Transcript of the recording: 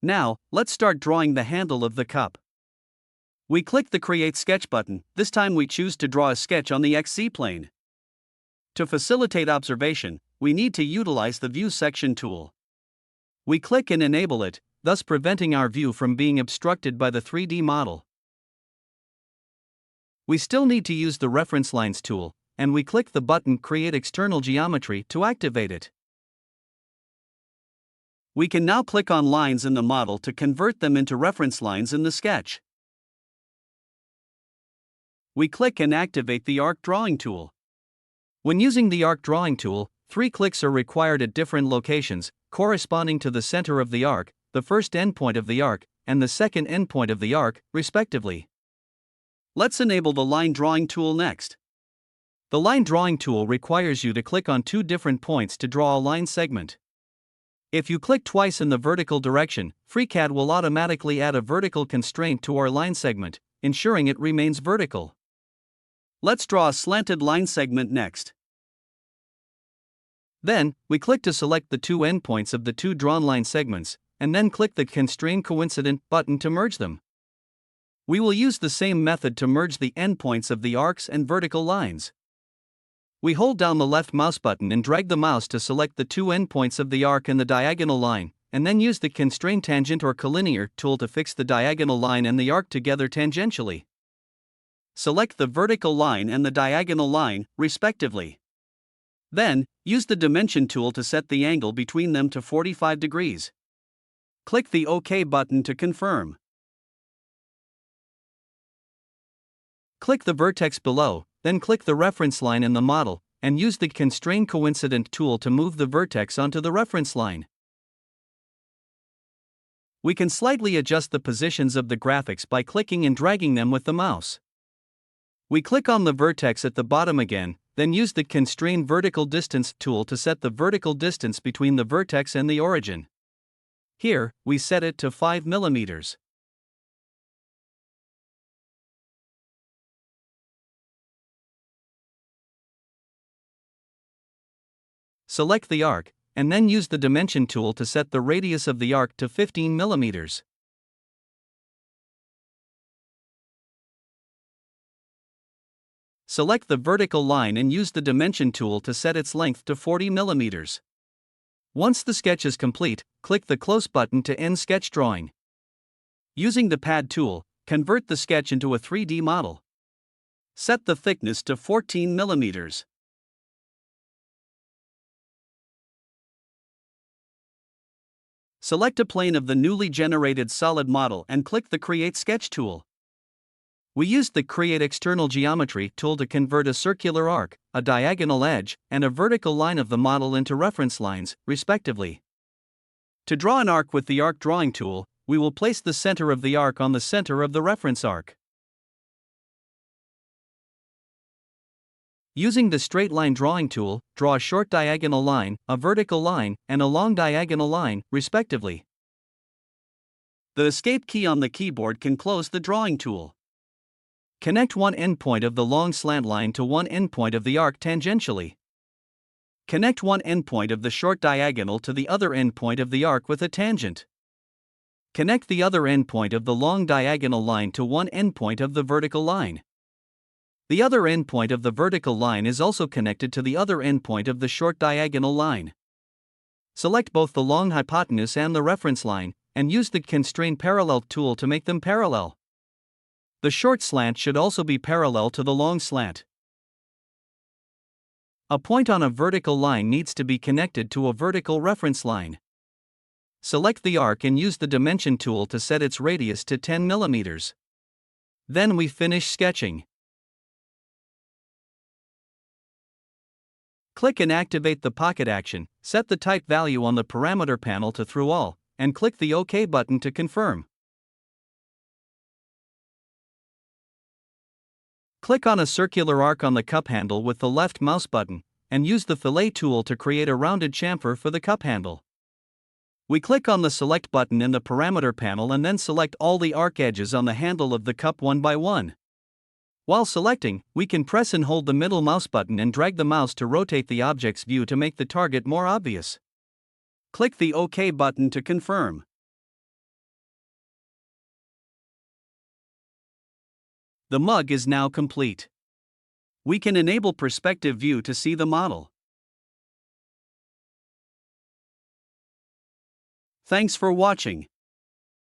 Now, let's start drawing the handle of the cup. We click the Create Sketch button. This time we choose to draw a sketch on the XZ plane. To facilitate observation, we need to utilize the View section tool. We click and enable it, thus preventing our view from being obstructed by the 3D model. We still need to use the Reference Lines tool, and we click the button Create External Geometry to activate it. We can now click on lines in the model to convert them into reference lines in the sketch. We click and activate the Arc Drawing tool. When using the Arc Drawing tool, 3 clicks are required at different locations, corresponding to the center of the arc, the first endpoint of the arc, and the second endpoint of the arc, respectively. Let's enable the Line Drawing tool next. The Line Drawing tool requires you to click on 2 different points to draw a line segment. If you click twice in the vertical direction, FreeCAD will automatically add a vertical constraint to our line segment, ensuring it remains vertical. Let's draw a slanted line segment next. Then, we click to select the 2 endpoints of the 2 drawn line segments, and then click the Constrain Coincident button to merge them. We will use the same method to merge the endpoints of the arcs and vertical lines. We hold down the left mouse button and drag the mouse to select the 2 endpoints of the arc and the diagonal line, and then use the Constrain Tangent or Collinear tool to fix the diagonal line and the arc together tangentially. Select the vertical line and the diagonal line, respectively. Then, use the Dimension tool to set the angle between them to 45 degrees. Click the OK button to confirm. Click the vertex below, then click the reference line in the model, and use the Constrain Coincident tool to move the vertex onto the reference line. We can slightly adjust the positions of the graphics by clicking and dragging them with the mouse. We click on the vertex at the bottom again, then use the Constrain Vertical Distance tool to set the vertical distance between the vertex and the origin. Here, we set it to 5 mm. Select the arc, and then use the Dimension tool to set the radius of the arc to 15 mm. Select the vertical line and use the Dimension tool to set its length to 40 mm. Once the sketch is complete, click the Close button to end sketch drawing. Using the Pad tool, convert the sketch into a 3D model. Set the thickness to 14 mm. Select a plane of the newly generated solid model and click the Create Sketch tool. We used the Create External Geometry tool to convert a circular arc, a diagonal edge, and a vertical line of the model into reference lines, respectively. To draw an arc with the Arc Drawing tool, we will place the center of the arc on the center of the reference arc. Using the Straight Line Drawing tool, draw a short diagonal line, a vertical line, and a long diagonal line, respectively. The Escape key on the keyboard can close the drawing tool. Connect one endpoint of the long slant line to one endpoint of the arc tangentially. Connect one endpoint of the short diagonal to the other endpoint of the arc with a tangent. Connect the other endpoint of the long diagonal line to one endpoint of the vertical line. The other endpoint of the vertical line is also connected to the other endpoint of the short diagonal line. Select both the long hypotenuse and the reference line, and use the Constrain Parallel tool to make them parallel. The short slant should also be parallel to the long slant. A point on a vertical line needs to be connected to a vertical reference line. Select the arc and use the Dimension tool to set its radius to 10 mm. Then we finish sketching. Click and activate the pocket action, set the type value on the parameter panel to Through All, and click the OK button to confirm. Click on a circular arc on the cup handle with the left mouse button, and use the Fillet tool to create a rounded chamfer for the cup handle. We click on the Select button in the parameter panel and then select all the arc edges on the handle of the cup one by one. While selecting, we can press and hold the middle mouse button and drag the mouse to rotate the object's view to make the target more obvious. Click the OK button to confirm. The mug is now complete. We can enable perspective view to see the model. Thanks for watching.